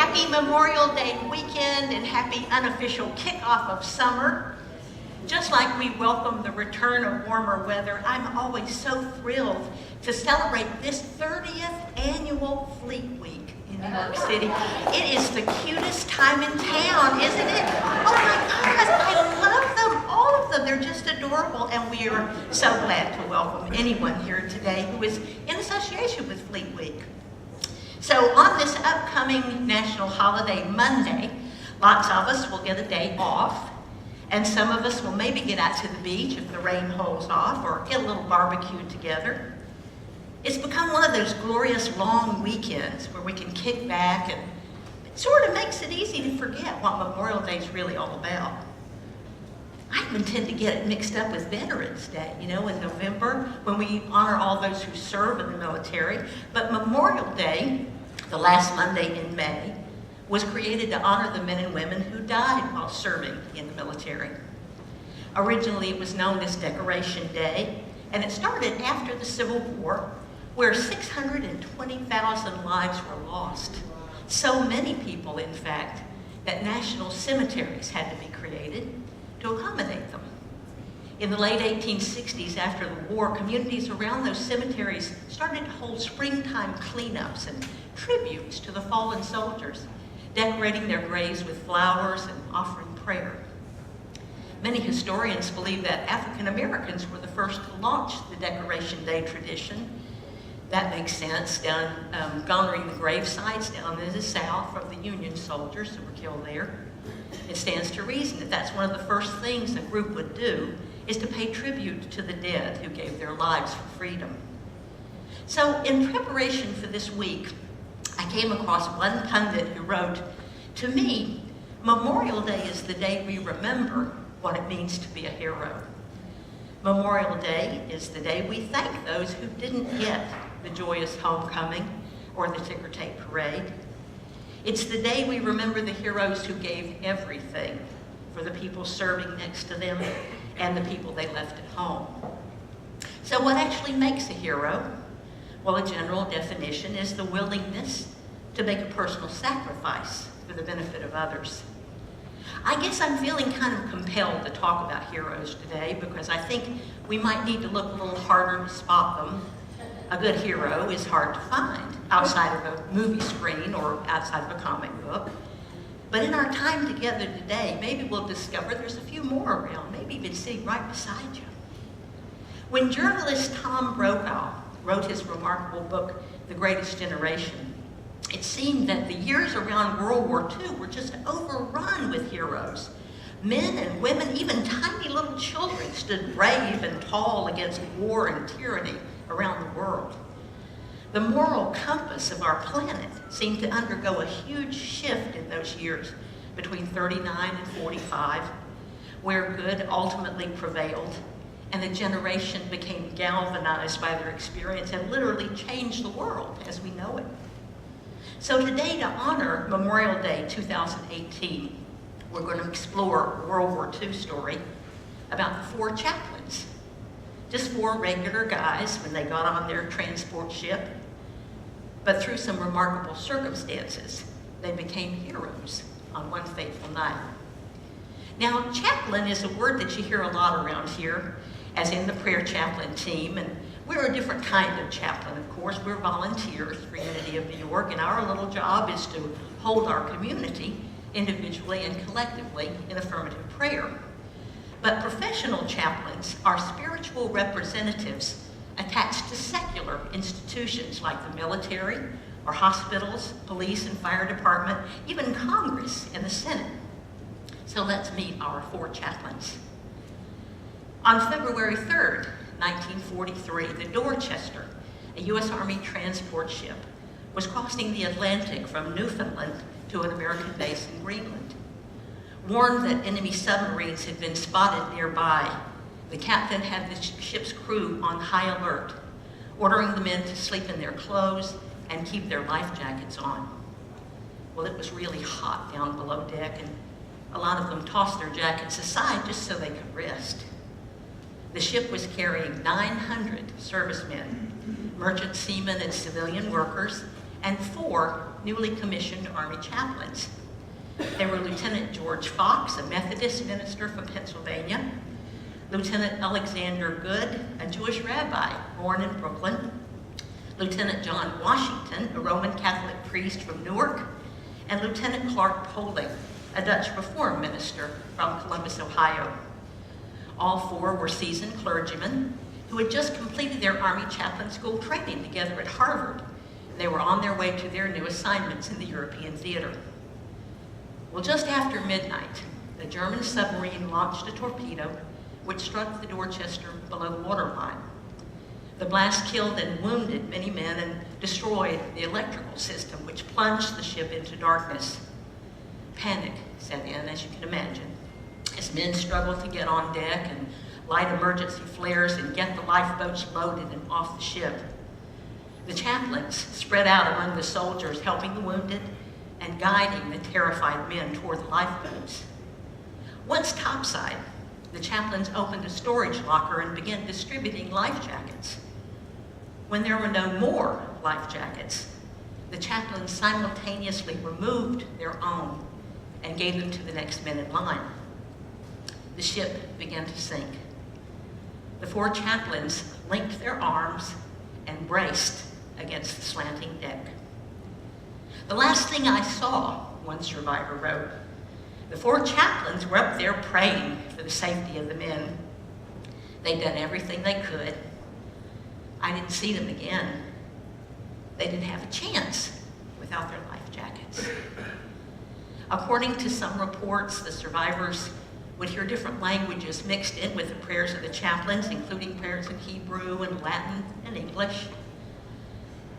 happy Memorial Day weekend and happy unofficial kickoff of summer. Just like we welcome the return of warmer weather, I'm always so thrilled to celebrate this 30th annual Fleet Week in New York City. It is the cutest time in town, isn't it? Oh my gosh, I love them, all of them. They're just adorable, and we are so glad to welcome anyone here today who is in association with Fleet Week. So on this upcoming national holiday Monday, lots of us will get a day off, and some of us will maybe get out to the beach if the rain holds off, or get a little barbecue together. It's become one of those glorious long weekends where we can kick back, and it sort of makes it easy to forget what Memorial Day is really all about. I even tend to get it mixed up with Veterans Day, in November, when we honor all those who serve in the military. But Memorial Day, the last Monday in May, was created to honor the men and women who died while serving in the military. Originally, it was known as Decoration Day, and it started after the Civil War, where 620,000 lives were lost. So many people, in fact, that national cemeteries had to be created to accommodate them. In the late 1860s, after the war, communities around those cemeteries started to hold springtime cleanups and tributes to the fallen soldiers, decorating their graves with flowers and offering prayer. Many historians believe that African Americans were the first to launch the Decoration Day tradition. That makes sense, honoring the grave sites down in the South of the Union soldiers who were killed there. It stands to reason that that's one of the first things a group would do, is to pay tribute to the dead who gave their lives for freedom. So in preparation for this week, I came across one pundit who wrote, "To me, Memorial Day is the day we remember what it means to be a hero. Memorial Day is the day we thank those who didn't get the joyous homecoming or the ticker tape parade. It's the day we remember the heroes who gave everything for the people serving next to them and the people they left at home." So what actually makes a hero? Well, a general definition is the willingness to make a personal sacrifice for the benefit of others. I guess I'm feeling kind of compelled to talk about heroes today because I think we might need to look a little harder to spot them. A good hero is hard to find outside of a movie screen or outside of a comic book. But in our time together today, maybe we'll discover there's a few more around, maybe even sitting right beside you. When journalist Tom Brokaw wrote his remarkable book, The Greatest Generation, it seemed that the years around World War II were just overrun with heroes. Men and women, even tiny little children, stood brave and tall against war and tyranny around the world. The moral compass of our planet seemed to undergo a huge shift in those years between 39 and 45, where good ultimately prevailed, and the generation became galvanized by their experience and literally changed the world as we know it. So today, to honor Memorial Day 2018, we're going to explore a World War II story about the four chaplains. Just four regular guys when they got on their transport ship, but through some remarkable circumstances, they became heroes on one fateful night. Now, chaplain is a word that you hear a lot around here, as in the prayer chaplain team, and we're a different kind of chaplain, of course. We're volunteers for Unity of New York, and our little job is to hold our community individually and collectively in affirmative prayer. But professional chaplains are spiritual representatives attached to secular institutions like the military or hospitals, police and fire department, even Congress and the Senate. So let's meet our four chaplains. On February 3rd, 1943, the Dorchester, a U.S. Army transport ship, was crossing the Atlantic from Newfoundland to an American base in Greenland. Warned that enemy submarines had been spotted nearby, the captain had the ship's crew on high alert, ordering the men to sleep in their clothes and keep their life jackets on. Well, it was really hot down below deck, and a lot of them tossed their jackets aside just so they could rest. The ship was carrying 900 servicemen, merchant seamen and civilian workers, and 4 newly commissioned Army chaplains. They were Lieutenant George Fox, a Methodist minister from Pennsylvania, Lieutenant Alexander Good, a Jewish rabbi born in Brooklyn, Lieutenant John Washington, a Roman Catholic priest from Newark, and Lieutenant Clark Poling, a Dutch Reformed minister from Columbus, Ohio. All 4 were seasoned clergymen who had just completed their Army chaplain school training together at Harvard. They were on their way to their new assignments in the European theater. Well, just after midnight, a German submarine launched a torpedo which struck the Dorchester below the waterline. The blast killed and wounded many men and destroyed the electrical system, which plunged the ship into darkness. Panic set in, as you can imagine, as men struggled to get on deck and light emergency flares and get the lifeboats loaded and off the ship. The chaplains spread out among the soldiers, helping the wounded and guiding the terrified men toward the lifeboats. Once topside, the chaplains opened a storage locker and began distributing life jackets. When there were no more life jackets, the chaplains simultaneously removed their own and gave them to the next men in line. The ship began to sink. The 4 chaplains linked their arms and braced against the slanting deck. "The last thing I saw," one survivor wrote, "the 4 chaplains were up there praying for the safety of the men. They'd done everything they could. I didn't see them again. They didn't have a chance without their life jackets." According to some reports, the survivors would hear different languages mixed in with the prayers of the chaplains, including prayers in Hebrew and Latin and English.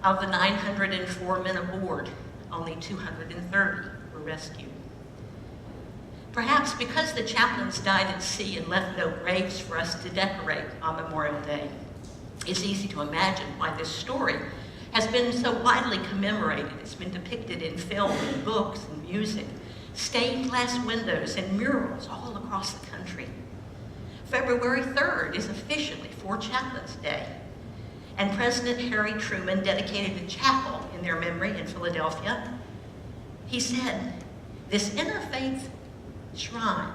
Of the 904 men aboard, only 230 were rescued. Perhaps because the chaplains died at sea and left no graves for us to decorate on Memorial Day, it's easy to imagine why this story has been so widely commemorated. It's been depicted in film and books and music, stained glass windows and murals all across the country. February 3rd is officially 4 Chaplains' Day, and President Harry Truman dedicated a chapel in their memory in Philadelphia. He said, "This interfaith shrine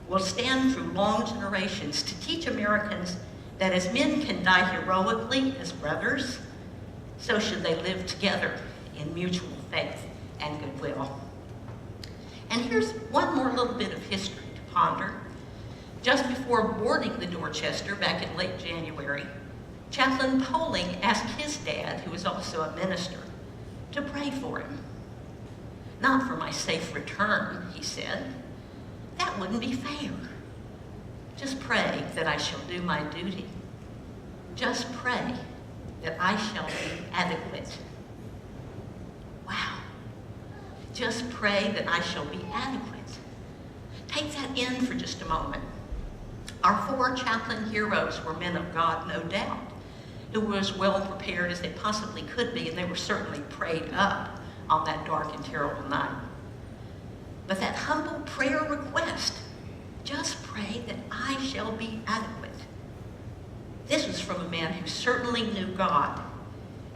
will stand through long generations to teach Americans that as men can die heroically as brothers, so should they live together in mutual faith and goodwill." And here's one more little bit of history to ponder. Just before boarding the Dorchester back in late January, Chaplain Poling asked his dad, who was also a minister, to pray for him. "Not for my safe return," he said. "That wouldn't be fair. Just pray that I shall do my duty. Just pray that I shall be adequate." Wow. Just pray that I shall be adequate. Take that in for just a moment. Our 4 chaplain heroes were men of God, no doubt, who were as well prepared as they possibly could be, and they were certainly prayed up on that dark and terrible night. But that humble prayer request, just pray that I shall be adequate. This was from a man who certainly knew God,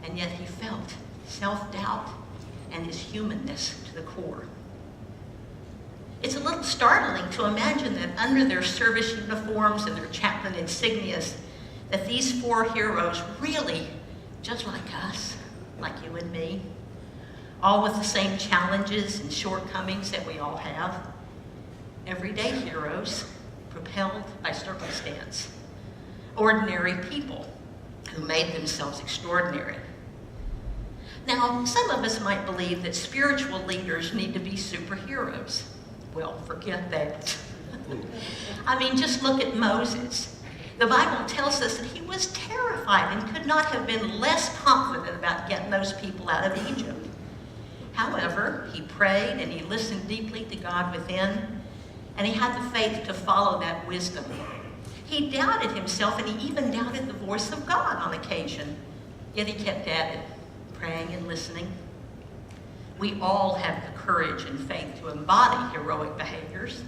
and yet he felt self-doubt and his humanness to the core. It's a little startling to imagine that under their service uniforms and their chaplain insignias, that these 4 heroes really, just like us, like you and me, all with the same challenges and shortcomings that we all have, everyday heroes propelled by circumstance, ordinary people who made themselves extraordinary. Now, some of us might believe that spiritual leaders need to be superheroes. Well, forget that. I mean, just look at Moses. The Bible tells us that he was terrified and could not have been less confident about getting those people out of Egypt. However, he prayed and he listened deeply to God within, and he had the faith to follow that wisdom. He doubted himself, and he even doubted the voice of God on occasion, yet he kept at it, praying and listening. We all have the courage and faith to embody heroic behaviors.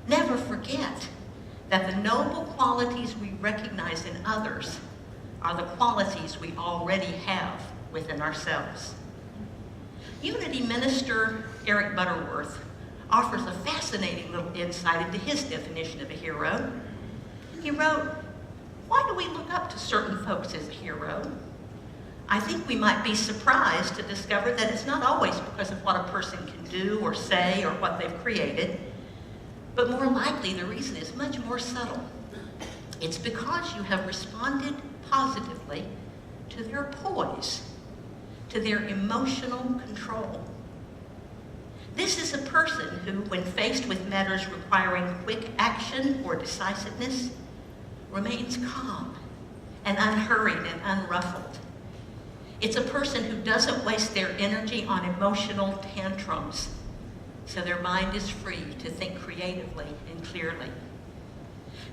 Never forget that the noble qualities we recognize in others are the qualities we already have within ourselves. Unity minister Eric Butterworth offers a fascinating little insight into his definition of a hero. He wrote, "Why do we look up to certain folks as a hero? I think we might be surprised to discover that it's not always because of what a person can do or say or what they've created, but more likely the reason is much more subtle. It's because you have responded positively to their poise, to their emotional control. This is a person who, when faced with matters requiring quick action or decisiveness, remains calm and unhurried and unruffled. It's a person who doesn't waste their energy on emotional tantrums, so their mind is free to think creatively and clearly."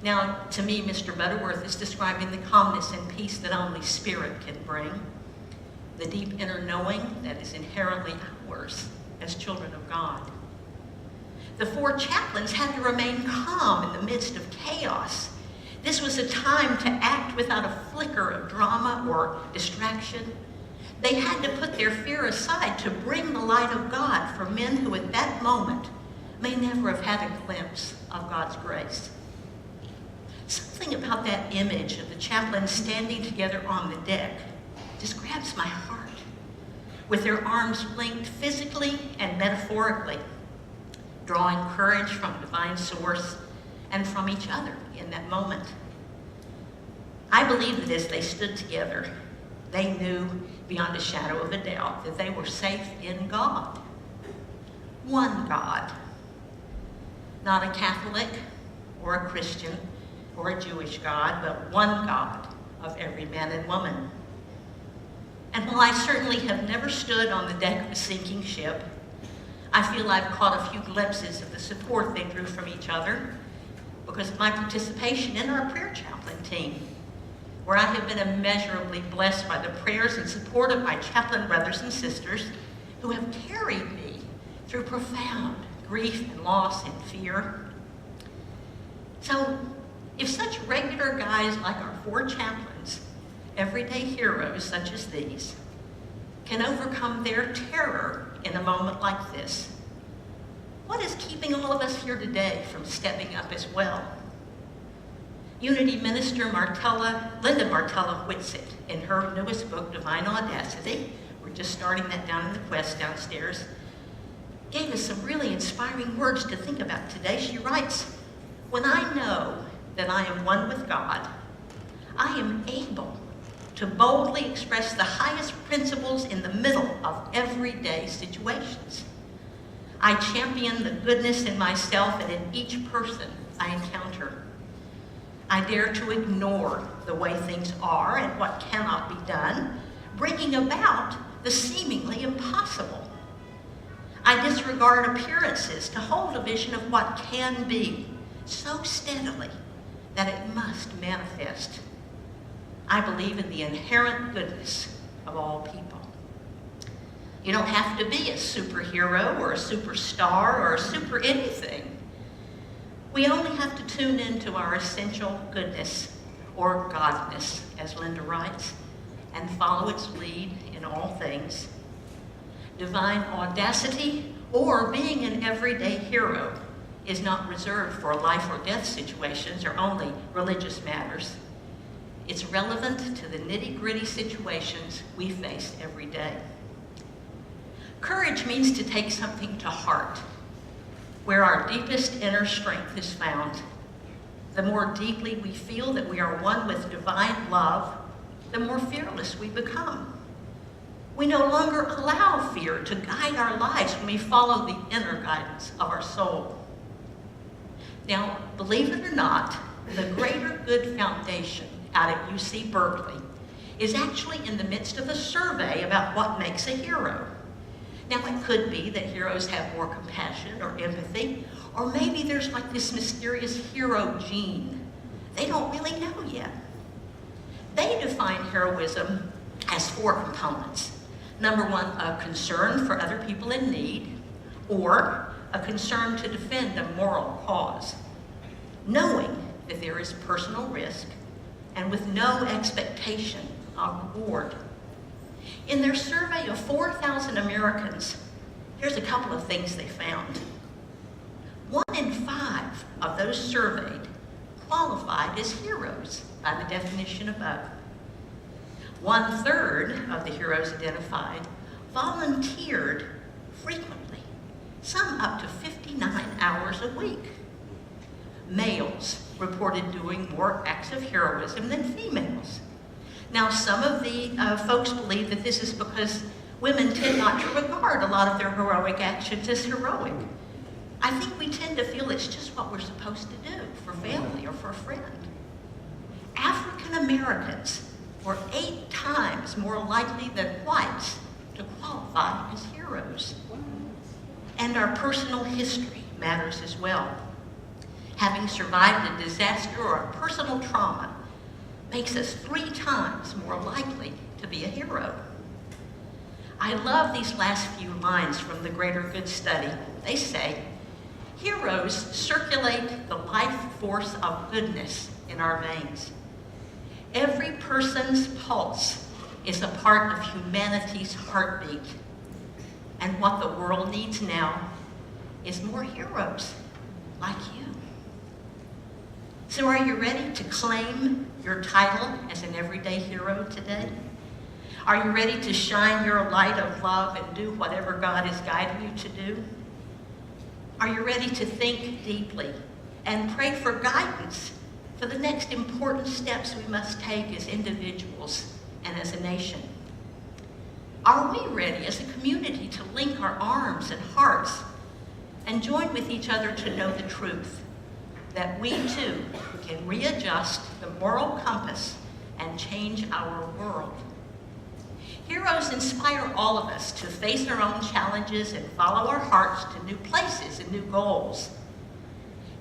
Now, to me, Mr. Butterworth is describing the calmness and peace that only spirit can bring, the deep inner knowing that is inherently ours as children of God. The four chaplains had to remain calm in the midst of chaos. This was a time to act without a flicker of drama or distraction. They had to put their fear aside to bring the light of God for men who at that moment may never have had a glimpse of God's grace. Something about that image of the chaplains standing together on the deck just grabs my heart, with their arms linked physically and metaphorically, drawing courage from a divine source and from each other in that moment. I believe that as they stood together, they knew beyond a shadow of a doubt that they were safe in God. One God. Not a Catholic or a Christian or a Jewish God, but one God of every man and woman. And while I certainly have never stood on the deck of a sinking ship, I feel I've caught a few glimpses of the support they drew from each other because of my participation in our prayer chaplain team, where I have been immeasurably blessed by the prayers and support of my chaplain brothers and sisters who have carried me through profound grief and loss and fear. So, if such regular guys like our four chaplains, everyday heroes such as these, can overcome their terror in a moment like this, what is keeping all of us here today from stepping up as well? Unity minister Linda Martella Whitsitt, in her newest book, Divine Audacity, we're just starting that down in the quest downstairs, gave us some really inspiring words to think about today. She writes, "When I know that I am one with God, I am able to boldly express the highest principles in the middle of everyday situations. I champion the goodness in myself and in each person I encounter. I dare to ignore the way things are and what cannot be done, bringing about the seemingly impossible. I disregard appearances to hold a vision of what can be so steadily that it must manifest. I believe in the inherent goodness of all people." You don't have to be a superhero or a superstar or a super anything. We only have to tune into our essential goodness, or godness, as Linda writes, and follow its lead in all things. Divine audacity, or being an everyday hero, is not reserved for life or death situations or only religious matters. It's relevant to the nitty-gritty situations we face every day. Courage means to take something to heart, where our deepest inner strength is found. The more deeply we feel that we are one with divine love, the more fearless we become. We no longer allow fear to guide our lives when we follow the inner guidance of our soul. Now, believe it or not, the Greater Good Foundation out at UC Berkeley is actually in the midst of a survey about what makes a hero. Now, it could be that heroes have more compassion or empathy, or maybe there's like this mysterious hero gene. They don't really know yet. They define heroism as 4 components. Number 1, a concern for other people in need, or a concern to defend a moral cause, knowing that there is personal risk and with no expectation of reward. In their survey of 4,000 Americans, here's a couple of things they found. 1 in 5 of those surveyed qualified as heroes by the definition above. 1/3 of the heroes identified volunteered frequently, some up to 59 hours a week. Males reported doing more acts of heroism than females. Now, some of the folks believe that this is because women tend not to regard a lot of their heroic actions as heroic. I think we tend to feel it's just what we're supposed to do for family or for a friend. African Americans were 8 times more likely than whites to qualify as heroes. And our personal history matters as well. Having survived a disaster or a personal trauma makes us 3 times more likely to be a hero. I love these last few lines from the Greater Good Study. They say, heroes circulate the life force of goodness in our veins. Every person's pulse is a part of humanity's heartbeat. And what the world needs now is more heroes like you. So are you ready to claim your title as an everyday hero today? Are you ready to shine your light of love and do whatever God is guiding you to do? Are you ready to think deeply and pray for guidance for the next important steps we must take as individuals and as a nation? Are we ready as a community to link our arms and hearts and join with each other to know the truth, that we too can readjust the moral compass and change our world? Heroes inspire all of us to face our own challenges and follow our hearts to new places and new goals.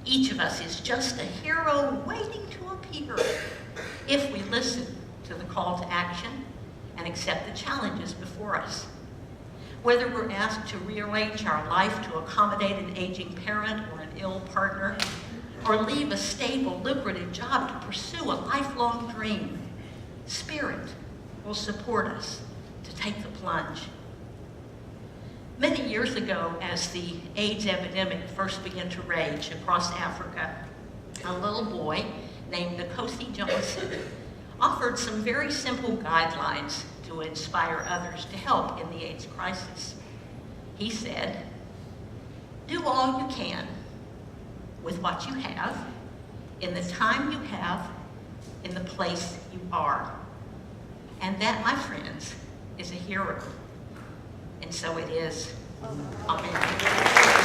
Each of us is just a hero waiting to appear if we listen to the call to action and accept the challenges before us. Whether we're asked to rearrange our life to accommodate an aging parent or an ill partner, or leave a stable, lucrative job to pursue a lifelong dream, Spirit will support us to take the plunge. Many years ago, as the AIDS epidemic first began to rage across Africa, a little boy named Nkosi Johnson offered some very simple guidelines to inspire others to help in the AIDS crisis. He said, do all you can with what you have, in the time you have, in the place you are. And that, my friends, is a hero. And so it is. Amen.